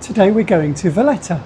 Today we're going to Valletta.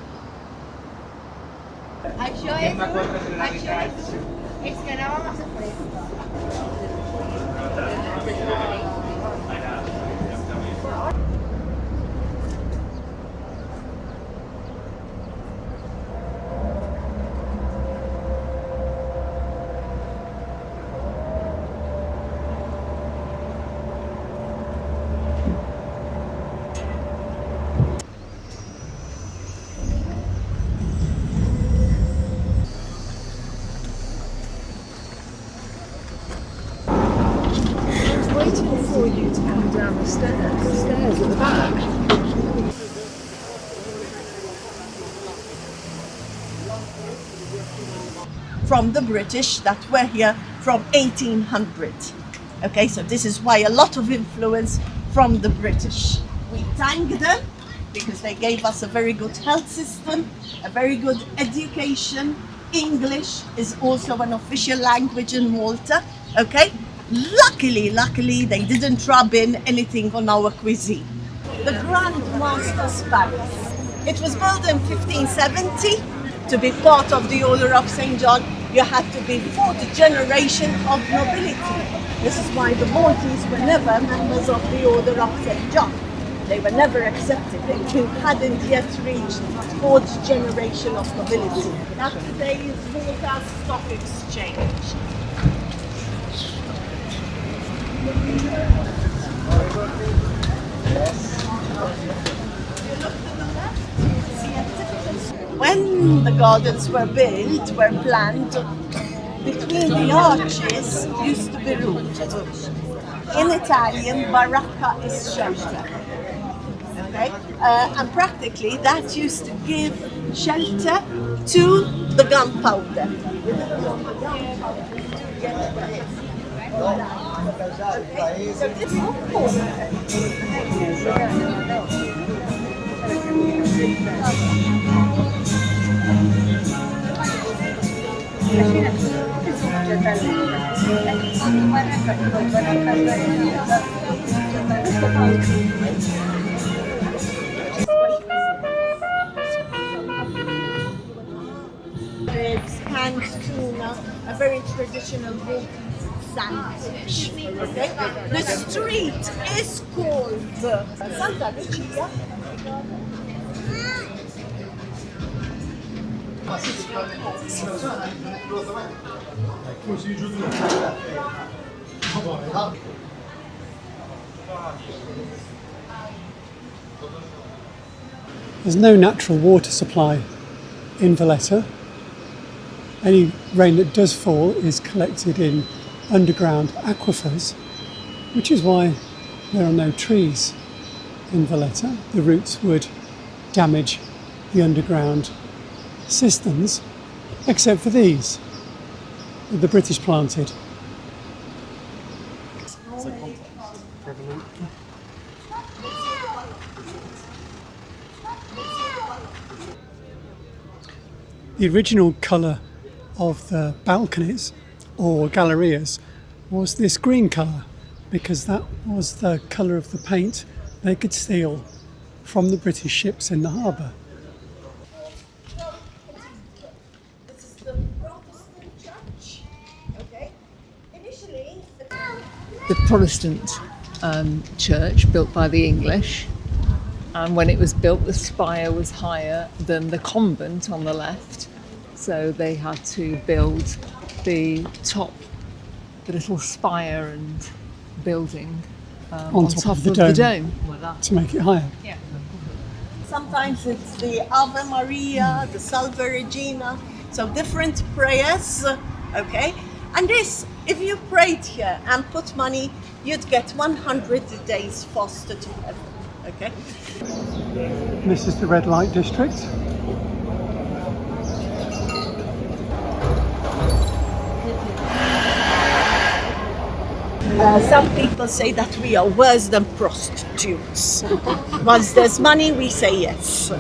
Waiting for you to come down the stairs at the back. From the British that were here from 1800. Okay, so this is why a lot of influence from the British. We thank them because they gave us a very good health system, a very good education. English is also an official language in Malta. Okay. Luckily, they didn't rub in anything on our cuisine. The Grandmaster's Palace. It was built in 1570. To be part of the Order of St. John, you had to be fourth generation of nobility. This is why the Maltese were never members of the Order of St. John. They were never accepted. They hadn't yet reached fourth generation of nobility. That today is Malta Stock Exchange. When the gardens were built, were planned, between the arches used to be roots. In Italian, baracca is shelter. Okay? And practically that used to give shelter to the gunpowder. Okay, so this canned tuna, a very traditional sandwich. Okay? The street is called Santa Lucia. There's no natural water supply in Valletta. Any rain that does fall is collected in underground aquifers, which is why there are no trees in Valletta. The roots would damage the underground cisterns, except for these that the British planted. The original colour of the balconies or gallerias was this green colour because that was the colour of the paint they could steal from the British ships in the harbour. This is the Protestant church. Okay. Initially, The Protestant church built by the English, and when it was built the spire was higher than the convent on the left, so they had to build the top, the little spire and building on top of the dome. To make it higher. Yeah. sometimes it's the Ave Maria, the Salve Regina, so different prayers, okay? And this, if you prayed here and put money, you'd get 100 days faster to heaven, okay? This is the red light district. Some people say that we are worse than prostitutes. Once there's money, we say yes.